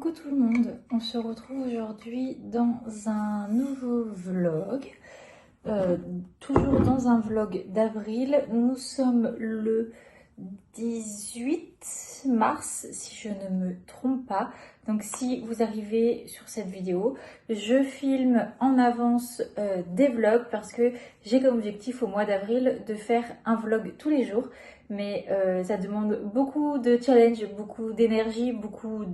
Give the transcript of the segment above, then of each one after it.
Coucou tout le monde, on se retrouve aujourd'hui dans un nouveau vlog, toujours dans un vlog d'avril. Nous sommes le 18 mars si je ne me trompe pas, donc si vous arrivez sur cette vidéo, je filme en avance des vlogs parce que j'ai comme objectif au mois d'avril de faire un vlog tous les jours, mais ça demande beaucoup de challenge, beaucoup d'énergie, beaucoup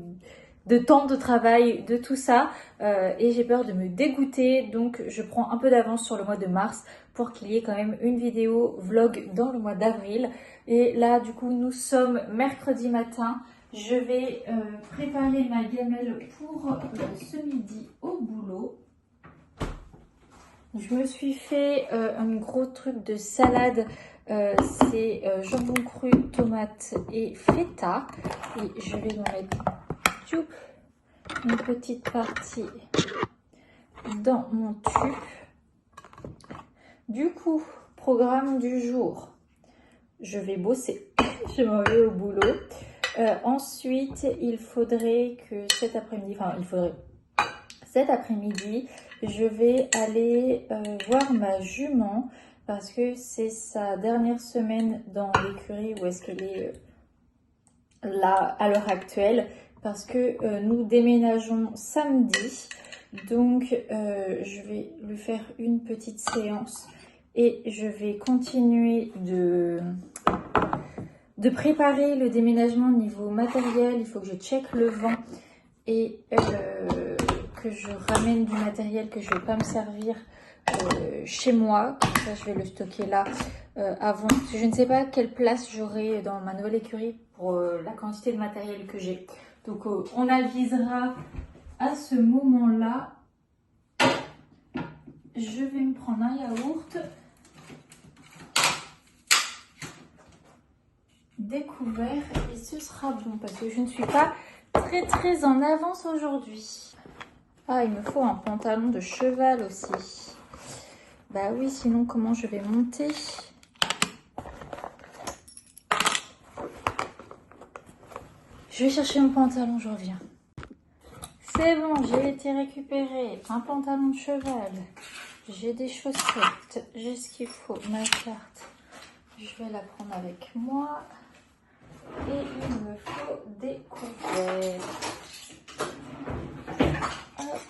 de temps de travail, de tout ça, et j'ai peur de me dégoûter, donc je prends un peu d'avance sur le mois de mars pour qu'il y ait quand même une vidéo vlog dans le mois d'avril. Et là du coup nous sommes mercredi matin, je vais préparer ma gamelle pour ce midi au boulot. Je me suis fait un gros truc de salade, c'est jambon cru, tomate et feta, et je vais en mettre une petite partie dans mon tube. Du coup, programme du jour, je vais bosser, je m'en vais au boulot. Ensuite, il faudrait que cet après-midi, je vais aller voir ma jument parce que c'est sa dernière semaine dans l'écurie où est-ce qu'elle est là à l'heure actuelle, parce que nous déménageons samedi, donc je vais lui faire une petite séance et je vais continuer de préparer le déménagement au niveau matériel. Il faut que je check le vent et que je ramène du matériel que je ne vais pas me servir chez moi, comme ça je vais le stocker là avant. Je ne sais pas quelle place j'aurai dans ma nouvelle écurie pour la quantité de matériel que j'ai, donc on avisera à ce moment là. Je vais me prendre un yaourt découvert et ce sera bon parce que je ne suis pas très en avance aujourd'hui. Ah, il me faut un pantalon de cheval aussi. Bah oui, sinon comment je vais monter? Je vais chercher mon pantalon, je reviens. C'est bon, j'ai été récupérer un pantalon de cheval. J'ai des chaussettes, j'ai ce qu'il faut, ma carte. Je vais la prendre avec moi. Et il me faut des couverts. Hop.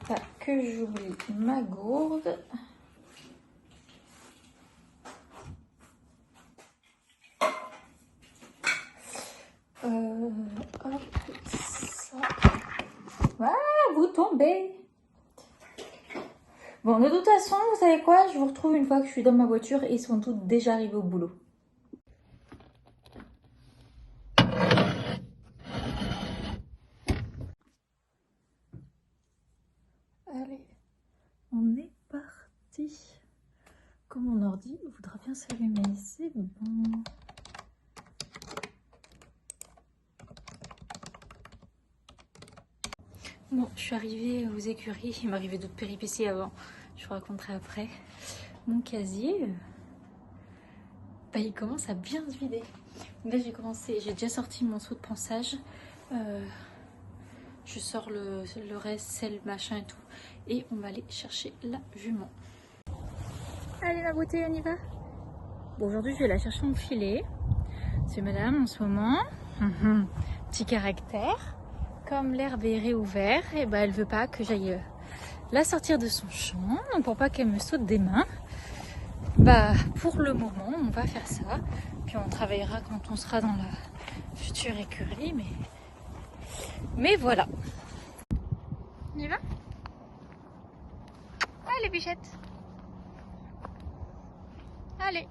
Pas que j'oublie ma gourde. Hop, ça. Ah, vous tombez. Bon, de toute façon, vous savez quoi? Je vous retrouve une fois que je suis dans ma voiture et ils sont tous déjà arrivés au boulot. Allez, on est parti. Comme mon ordi voudra bien s'allumer, c'est bon. Bon, je suis arrivée aux écuries, il m'arrivait d'autres péripéties avant, je vous raconterai après. Mon casier, bah, il commence à bien se vider. Là j'ai déjà sorti mon seau de pansage, je sors le reste, sel, machin et tout, et on va aller chercher la jument. Allez ma beauté, on y va. Bon, aujourd'hui je vais la chercher en filet, c'est madame en ce moment, petit caractère. Comme l'herbe est réouverte, et ben elle veut pas que j'aille la sortir de son champ, donc pour pas qu'elle me saute des mains. Bah pour le moment on va faire ça, puis on travaillera quand on sera dans la future écurie, mais voilà. On y va? Allez bichette, allez.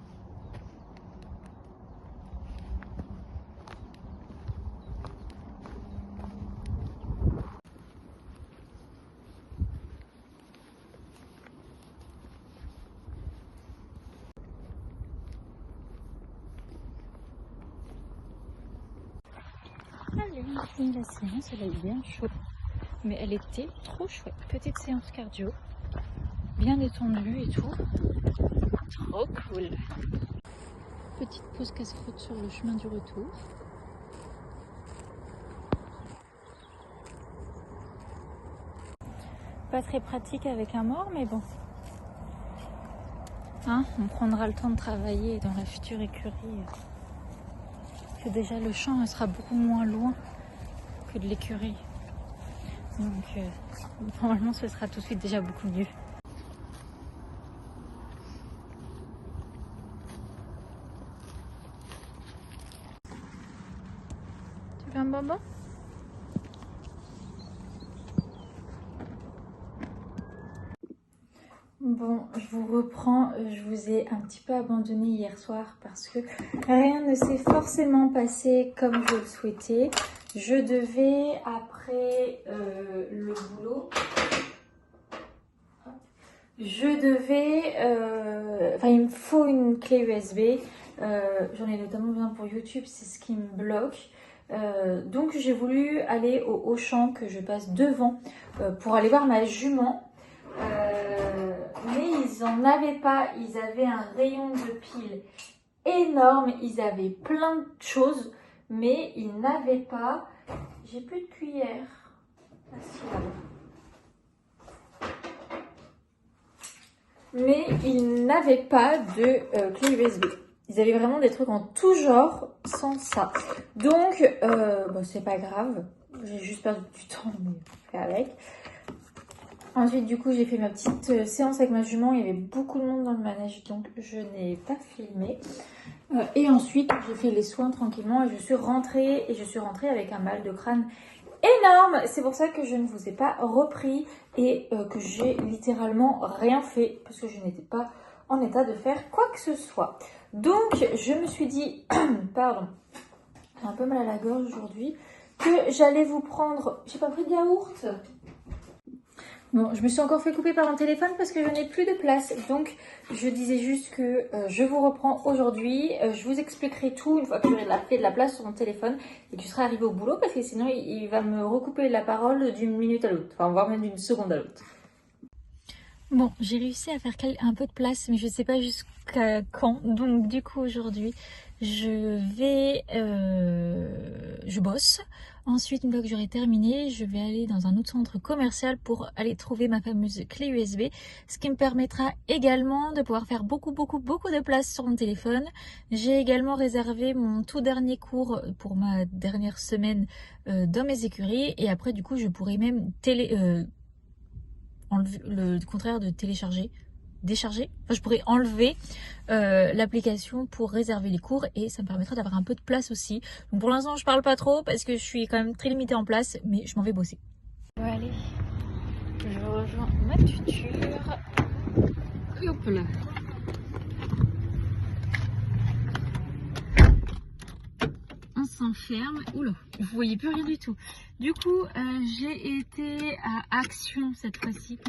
Allez, on finit la séance, elle est bien chaude. Mais elle était trop chouette. Petite séance cardio. bien détendu et tout. Trop cool. Petite pause casse-croûte sur le chemin du retour. Pas très pratique avec un mort, mais bon. Hein, on prendra le temps de travailler dans la future écurie. Que déjà le champ sera beaucoup moins loin que de l'écurie. Donc normalement ce sera tout de suite déjà beaucoup mieux. Tu veux un bonbon? Bon, je vous reprends, je vous ai un petit peu abandonné hier soir parce que rien ne s'est forcément passé comme je le souhaitais. Je devais, après le boulot, il me faut une clé USB. J'en ai notamment besoin pour YouTube, c'est ce qui me bloque. Donc j'ai voulu aller au Auchan que je passe devant pour aller voir ma jument. Mais ils en avaient pas, ils avaient un rayon de piles énorme, ils avaient plein de choses, mais ils n'avaient pas, j'ai plus de cuillère. Ah, si, mais ils n'avaient pas de clé USB. Ils avaient vraiment des trucs en tout genre sans ça. Donc, bon, c'est pas grave, j'ai juste perdu du temps, mais fait avec. Ensuite, du coup, j'ai fait ma petite séance avec ma jument. Il y avait beaucoup de monde dans le manège, donc je n'ai pas filmé. Et ensuite, j'ai fait les soins tranquillement et je suis rentrée avec un mal de crâne énorme. C'est pour ça que je ne vous ai pas repris et que j'ai littéralement rien fait parce que je n'étais pas en état de faire quoi que ce soit. Donc, je me suis dit, pardon, j'ai un peu mal à la gorge aujourd'hui, que j'allais vous prendre, j'ai pas pris de yaourt. Bon, je me suis encore fait couper par mon téléphone parce que je n'ai plus de place. Donc, je disais juste que je vous reprends aujourd'hui. Je vous expliquerai tout une fois que j'aurai fait de la place sur mon téléphone et que je serai arrivée au boulot parce que sinon, il va me recouper la parole d'une minute à l'autre. Enfin, voire même d'une seconde à l'autre. Bon, j'ai réussi à faire un peu de place, mais je ne sais pas jusqu'à quand. Donc, du coup, aujourd'hui, je bosse. Ensuite, une fois que j'aurai terminé, je vais aller dans un autre centre commercial pour aller trouver ma fameuse clé USB, ce qui me permettra également de pouvoir faire beaucoup de place sur mon téléphone. J'ai également réservé mon tout dernier cours pour ma dernière semaine dans mes écuries, et après, du coup, je pourrai même enlever le contraire de télécharger. Décharger, enfin, je pourrais enlever l'application pour réserver les cours et ça me permettra d'avoir un peu de place aussi. Donc pour l'instant je parle pas trop parce que je suis quand même très limitée en place, mais je m'en vais bosser. Allez, je rejoins ma tuture et hop là. On s'enferme. Oula, vous voyez plus rien du tout. Du coup j'ai été à Action cette fois-ci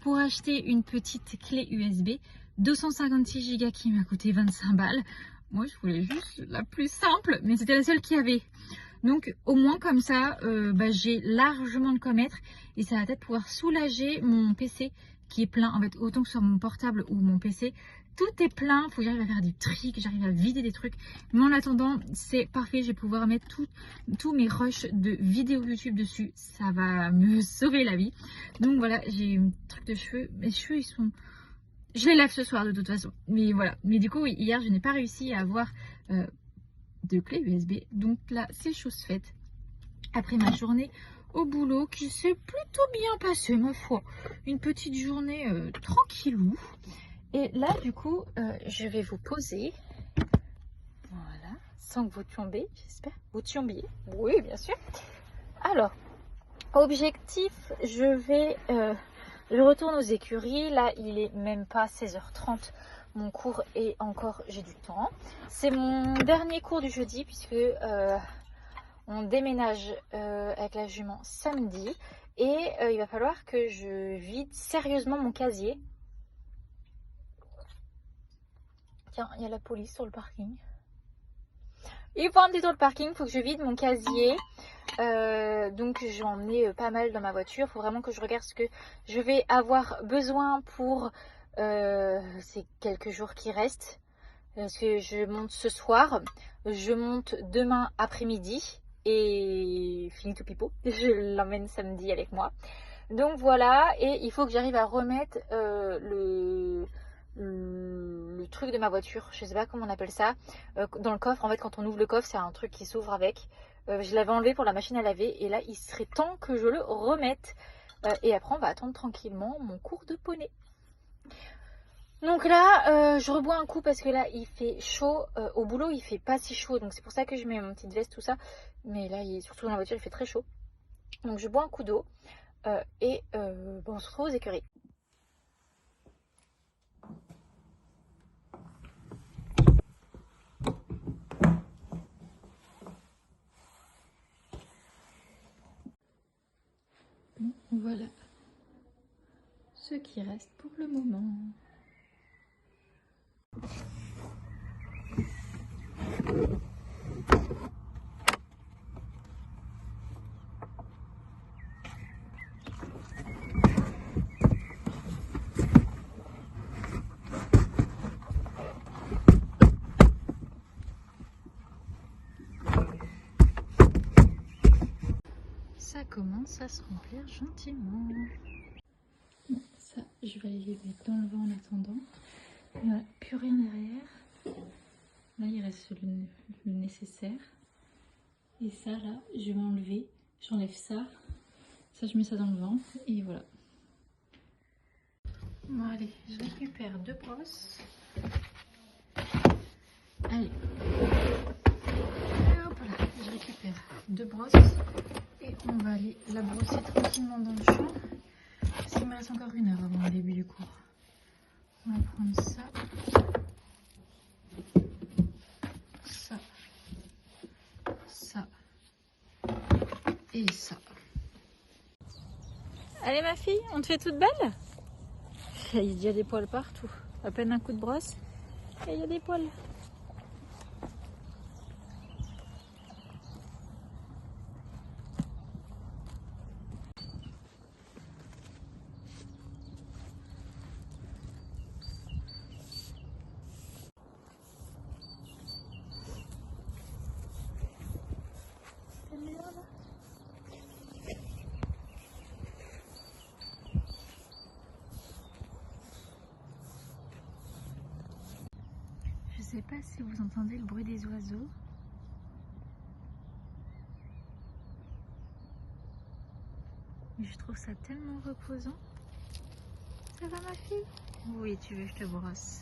pour acheter une petite clé USB 256 Go qui m'a coûté 25 balles. Moi je voulais juste la plus simple, mais c'était la seule qu'il y avait. Donc au moins comme ça j'ai largement de quoi mettre et ça va peut-être pouvoir soulager mon PC qui est plein. En fait, autant que ce soit mon portable ou mon PC, tout est plein. Il faut que j'arrive à faire des trucs, que j'arrive à vider des trucs. Mais en attendant, c'est parfait. Je vais pouvoir mettre tous mes rushs de vidéos YouTube dessus. Ça va me sauver la vie. Donc voilà, j'ai un truc de cheveux. Mes cheveux, ils sont... Je les lave ce soir de toute façon. Mais voilà. Mais du coup, oui, hier, je n'ai pas réussi à avoir de clé USB. Donc là, c'est chose faite. Après ma journée au boulot qui s'est plutôt bien passée, ma foi. Une petite journée tranquillou. Et là, du coup, je vais vous poser. Voilà. Sans que vous tombiez, j'espère. Vous tombiez. Oui, bien sûr. Alors, objectif, je retourne aux écuries. Là, il est même pas 16h30. Mon cours est encore, j'ai du temps. C'est mon dernier cours du jeudi puisque on déménage avec la jument samedi. Et il va falloir que je vide sérieusement mon casier. Tiens, il y a la police sur le parking. Il faut un petit tour de parking, il faut que je vide mon casier. Donc j'en ai pas mal dans ma voiture. Il faut vraiment que je regarde ce que je vais avoir besoin pour ces quelques jours qui restent. Parce que je monte ce soir, je monte demain après-midi et finito pipo, je l'emmène samedi avec moi. Donc voilà, et il faut que j'arrive à remettre le truc de ma voiture, je sais pas comment on appelle ça, dans le coffre. En fait, quand on ouvre le coffre, c'est un truc qui s'ouvre avec. Je l'avais enlevé pour la machine à laver et là, il serait temps que je le remette. Et après, on va attendre tranquillement mon cours de poney. Donc là, je rebois un coup parce que là, il fait chaud. Au boulot, il fait pas si chaud. Donc c'est pour ça que je mets mon petite veste, tout ça. Mais là, surtout dans la voiture, il fait très chaud. Donc je bois un coup d'eau. Bon, on se retrouve aux écuries. Bon, voilà ce qui reste pour le moment. Ça commence à se remplir gentiment. Bon, ça, je vais aller les mettre dans le vent en attendant. Il n'y a plus rien derrière. Là, il reste le nécessaire. Et ça, là, je vais enlever. J'enlève ça. Ça, je mets ça dans le vent. Et voilà. Bon, allez, je récupère 2 brosses. Allez. Et hop là, je récupère 2 brosses. Et on va aller la brosser tranquillement dans le champ. Parce qu'il me reste encore 1 heure avant le début du cours. On va prendre ça. Ça. Ça. Et ça. Allez ma fille, on te fait toute belle? Il y a des poils partout. À peine un coup de brosse et il y a des poils. Je sais pas si vous entendez le bruit des oiseaux. Mais je trouve ça tellement reposant. Ça va ma fille? Oui, tu veux que je te brosse.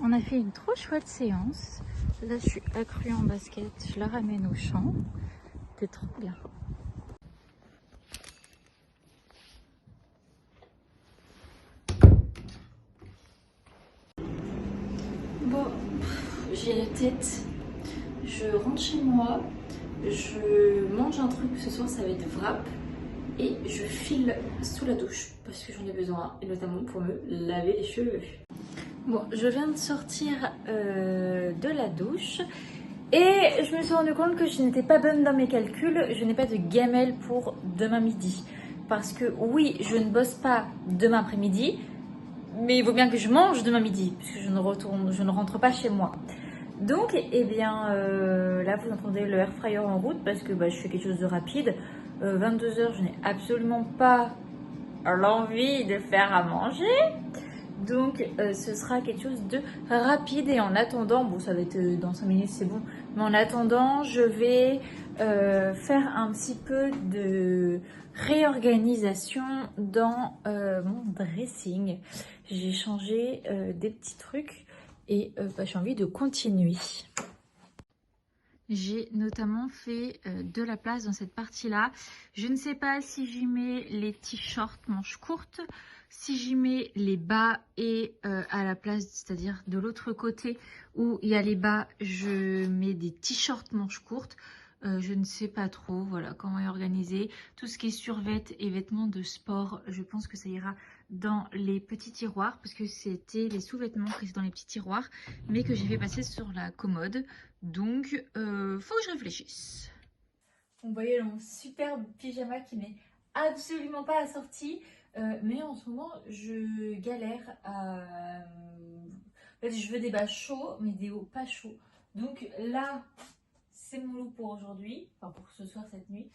On a fait une trop chouette séance. Là, je suis accrue en basket. Je la ramène au champ. C'était trop bien. Bon, j'ai la tête. Je rentre chez moi. Je mange un truc. Ce soir, ça va être wrap. Et je file sous la douche parce que j'en ai besoin. Et notamment pour me laver les cheveux. Bon, je viens de sortir de la douche et je me suis rendu compte que je n'étais pas bonne dans mes calculs. Je n'ai pas de gamelle pour demain midi. Parce que oui, je ne bosse pas demain après-midi, mais il vaut bien que je mange demain midi, puisque je ne rentre pas chez moi. Donc, eh bien, là vous entendez le air fryer en route parce que je fais quelque chose de rapide. 22 h, je n'ai absolument pas l'envie de faire à manger. Donc ce sera quelque chose de rapide et en attendant, bon ça va être dans 5 minutes c'est bon, mais en attendant je vais faire un petit peu de réorganisation dans mon dressing. J'ai changé des petits trucs et j'ai envie de continuer. J'ai notamment fait de la place dans cette partie-là. Je ne sais pas si j'y mets les t-shirts manches courtes, si j'y mets les bas et à la place, c'est-à-dire de l'autre côté où il y a les bas, je mets des t-shirts manches courtes. Je ne sais pas trop, voilà, comment est organisé. Tout ce qui est survêt et vêtements de sport, je pense que ça ira dans les petits tiroirs, parce que c'était les sous-vêtements qui étaient dans les petits tiroirs, mais que j'ai fait passer sur la commode. Donc, faut que je réfléchisse. Vous voyez mon superbe pyjama qui n'est absolument pas assorti, mais en ce moment, je galère à... En fait, je veux des bas chauds, mais des hauts pas chauds. Donc là, c'est mon look pour aujourd'hui, enfin pour ce soir, cette nuit.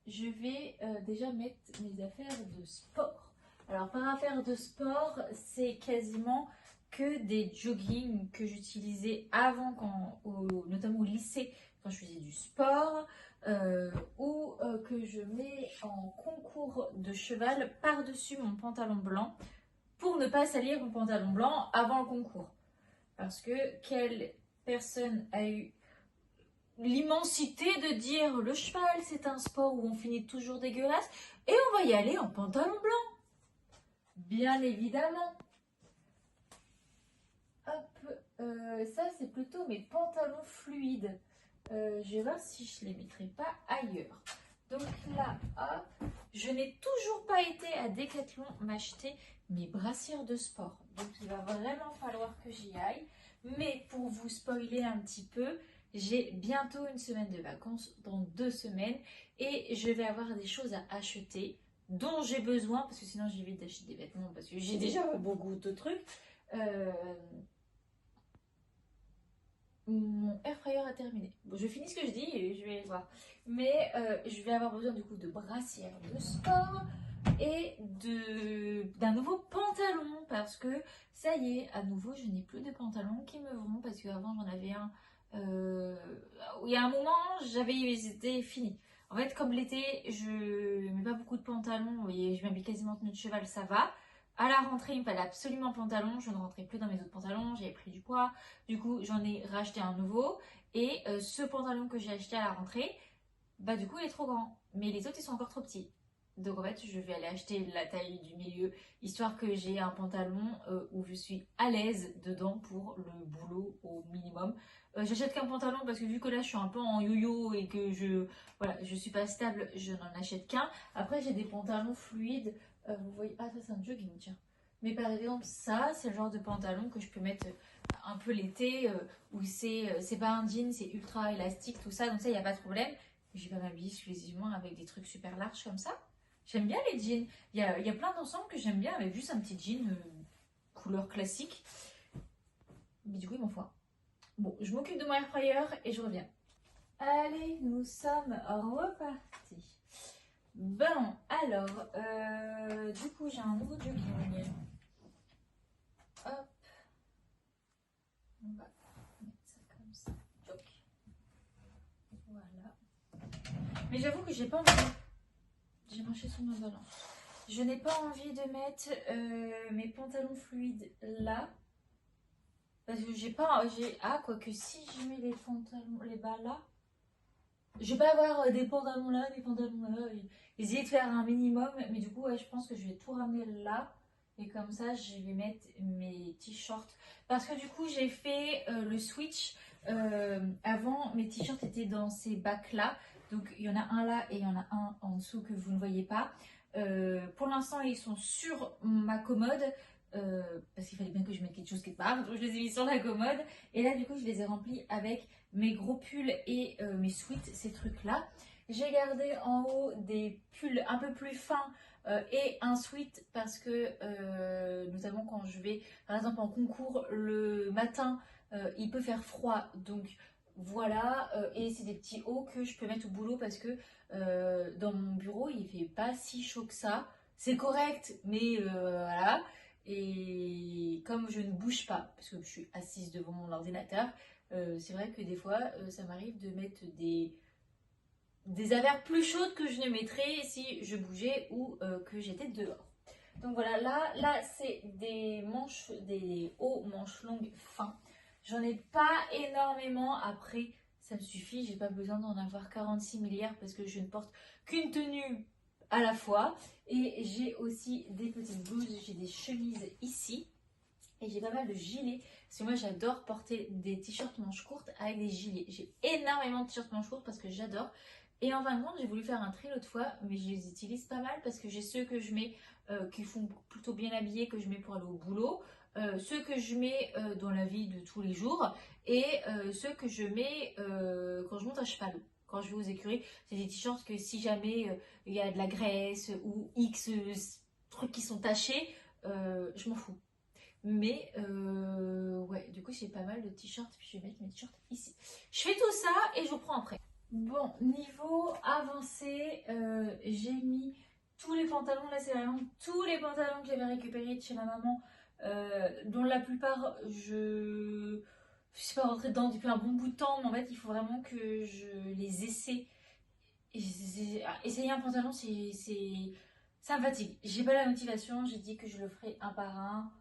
Je vais déjà mettre mes affaires de sport. Alors par affaires de sport, c'est quasiment que des joggings que j'utilisais avant, notamment au lycée, quand je faisais du sport, ou que je mets en concours de cheval par-dessus mon pantalon blanc pour ne pas salir mon pantalon blanc avant le concours. Parce que quelle personne a eu l'immensité de dire le cheval c'est un sport où on finit toujours dégueulasse et on va y aller en pantalon blanc. Bien évidemment. Hop, ça c'est plutôt mes pantalons fluides. Je vais voir si je les mettrai pas ailleurs. Donc là, hop, je n'ai toujours pas été à Decathlon m'acheter mes brassières de sport. Donc il va vraiment falloir que j'y aille. Mais pour vous spoiler un petit peu, j'ai bientôt une semaine de vacances, dans 2 semaines, et je vais avoir des choses à acheter dont j'ai besoin, parce que sinon j'évite d'acheter des vêtements, parce que j'ai déjà beaucoup de trucs. Mon air fryer a terminé. Bon, je finis ce que je dis et je vais voir. Mais je vais avoir besoin du coup de brassières de sport et d'un nouveau pantalon parce que ça y est, à nouveau, je n'ai plus de pantalons qui me vont parce qu'avant j'en avais un. Il y a un moment, c'était fini. En fait, comme l'été, je mets pas beaucoup de pantalons, vous voyez, je m'habille quasiment en tenue de cheval, ça va. À la rentrée, il me fallait absolument un pantalon. Je ne rentrais plus dans mes autres pantalons. J'avais pris du poids. Du coup, j'en ai racheté un nouveau. Et ce pantalon que j'ai acheté à la rentrée, bah du coup, il est trop grand. Mais les autres, ils sont encore trop petits. Donc en fait, je vais aller acheter la taille du milieu, histoire que j'ai un pantalon où je suis à l'aise dedans pour le boulot au minimum. J'achète qu'un pantalon parce que vu que là, je suis un peu en yo-yo et que je suis pas stable, je n'en achète qu'un. Après, j'ai des pantalons fluides. Vous voyez, ah ça c'est un jogging, tiens. Mais par exemple, ça, c'est le genre de pantalon que je peux mettre un peu l'été, où c'est pas un jean, c'est ultra élastique, tout ça, donc ça, il n'y a pas de problème. Je vais pas m'habiller exclusivement avec des trucs super larges comme ça. J'aime bien les jeans. Il y a plein d'ensembles que j'aime bien avec juste un petit jean couleur classique. Mais du coup, il m'en faut un. Bon, je m'occupe de mon air fryer et je reviens. Allez, nous sommes repartis. Bon, alors, du coup, j'ai un nouveau jogging. Hop. On va mettre ça comme ça. Jock. Voilà. Mais j'avoue que j'ai pas envie. J'ai marché sur ma balance. Je n'ai pas envie de mettre mes pantalons fluides là. Parce que j'ai pas. Ah, quoique si je mets les pantalons, les bas là. Je vais pas avoir des pantalons là, des pantalons là. Essayer de faire un minimum. Mais du coup, ouais, je pense que je vais tout ramener là. Et comme ça, je vais mettre mes t-shirts. Parce que du coup, j'ai fait le switch. Avant, mes t-shirts étaient dans ces bacs là. Donc, il y en a un là et il y en a un en dessous que vous ne voyez pas. Pour l'instant, ils sont sur ma commode. Parce qu'il fallait bien que je mette quelque chose quelque part. Donc, je les ai mis sur la commode. Et là, du coup, je les ai remplis avec mes gros pulls et mes sweats, ces trucs-là. J'ai gardé en haut des pulls un peu plus fins et un sweat parce que, notamment quand je vais, par exemple, en concours le matin, il peut faire froid. Donc, voilà. Et c'est des petits hauts que je peux mettre au boulot parce que dans mon bureau, il fait pas si chaud que ça. C'est correct, mais voilà. Et comme je ne bouge pas, parce que je suis assise devant mon ordinateur, c'est vrai que des fois, ça m'arrive de mettre des affaires plus chaudes que je ne mettrais si je bougeais ou que j'étais dehors. Donc voilà, là c'est des hauts manches longues fins. J'en ai pas énormément. Après, ça me suffit. J'ai pas besoin d'en avoir 46 milliards parce que je ne porte qu'une tenue à la fois. Et j'ai aussi des petites blouses. J'ai des chemises ici. Et j'ai pas mal de gilets, parce que moi j'adore porter des t-shirts manches courtes avec des gilets. J'ai énormément de t-shirts manches courtes parce que j'adore. Et en fin de compte, j'ai voulu faire un tri l'autre fois, mais je les utilise pas mal parce que j'ai ceux que je mets qui font plutôt bien habillés, que je mets pour aller au boulot, ceux que je mets dans la vie de tous les jours, et ceux que je mets quand je monte à cheval. Quand je vais aux écuries, c'est des t-shirts que si jamais il y a de la graisse ou X trucs qui sont tachés, je m'en fous. Mais ouais, du coup j'ai pas mal de t-shirts, puis je vais mettre mes t-shirts ici. Je fais tout ça et je vous prends après. Bon, niveau avancé, j'ai mis tous les pantalons, là c'est vraiment tous les pantalons que j'avais récupérés de chez ma maman, dont la plupart je suis pas rentrée dedans depuis un bon bout de temps, mais en fait il faut vraiment que je les essaie. Essayer un pantalon, ça me fatigue. J'ai pas la motivation, j'ai dit que je le ferai un par un.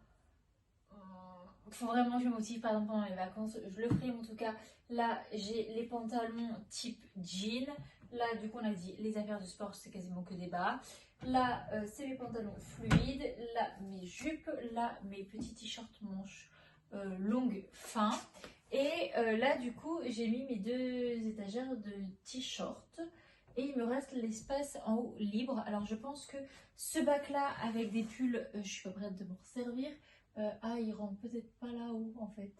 Il faut vraiment que je me motive, par exemple pendant les vacances, je le ferai en tout cas. Là, j'ai les pantalons type jean. Là, du coup, on a dit les affaires de sport, c'est quasiment que des bas. Là, c'est mes pantalons fluides. Là, mes jupes. Là, mes petits t-shirts manches longues, fins. Et là, du coup, j'ai mis mes 2 étagères de t-shirts. Et il me reste l'espace en haut libre. Alors, je pense que ce bac-là, avec des pulls, je suis pas prête de m'en servir. Ah, il rentre peut-être pas là-haut en fait.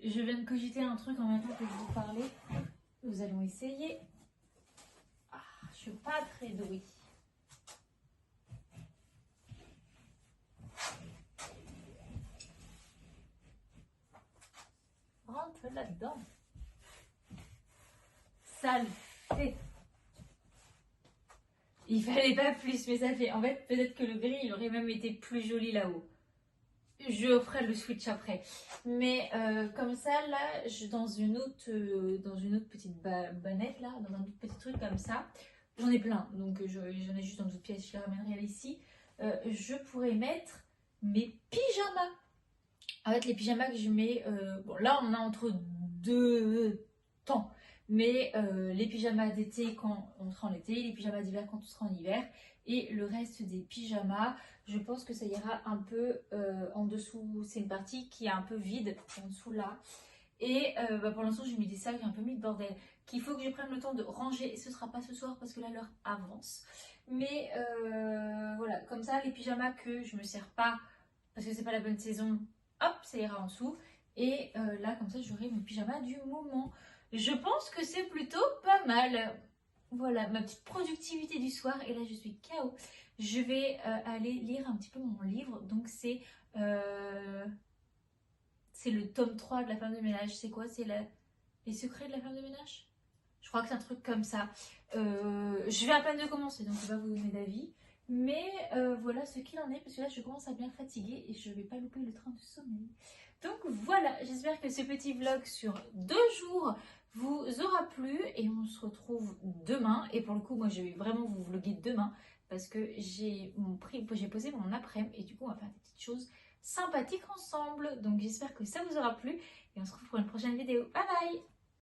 Je viens de cogiter un truc en même temps que je vous parlais. Nous allons essayer. Ah, je suis pas très douée. Rentre là-dedans. Ça le fait. Il fallait pas plus, mais ça fait. En fait, peut-être que le gris, il aurait même été plus joli là-haut. Je ferai le switch après. Mais comme ça, là, dans une autre petite bannette, là, dans un autre petit truc comme ça, j'en ai plein. Donc j'en ai juste dans d'autres pièces, je les ramènerai ici. Je pourrais mettre mes pyjamas. En fait, les pyjamas que je mets, bon là on en a entre deux temps. Mais les pyjamas d'été quand on sera en été, les pyjamas d'hiver quand on sera en hiver. Et le reste des pyjamas, je pense que ça ira un peu en dessous. C'est une partie qui est un peu vide en dessous là. Et pour l'instant, j'ai mis des sacs, j'ai un peu mis de bordel. Qu'il faut que je prenne le temps de ranger. Et ce sera pas ce soir parce que là, l'heure avance. Mais voilà, comme ça, les pyjamas que je me sers pas parce que c'est pas la bonne saison, hop, ça ira en dessous. Et là, comme ça, j'aurai mes pyjamas du moment. Je pense que c'est plutôt pas mal. Voilà, ma petite productivité du soir. Et là, je suis KO. Je vais aller lire un petit peu mon livre. Donc, c'est le tome 3 de la femme de ménage. C'est quoi? C'est les secrets de la femme de ménage? Je crois que c'est un truc comme ça. Je vais à peine de commencer, donc je vais pas vous donner d'avis. Mais voilà ce qu'il en est, parce que là je commence à bien fatiguer et je vais pas louper le train de sommeil. Donc voilà, j'espère que ce petit vlog sur 2 jours vous aura plu et on se retrouve demain. Et pour le coup, moi je vais vraiment vous vlogger demain parce que j'ai posé mon après-midi et du coup on va faire des petites choses sympathiques ensemble. Donc j'espère que ça vous aura plu et on se retrouve pour une prochaine vidéo. Bye bye!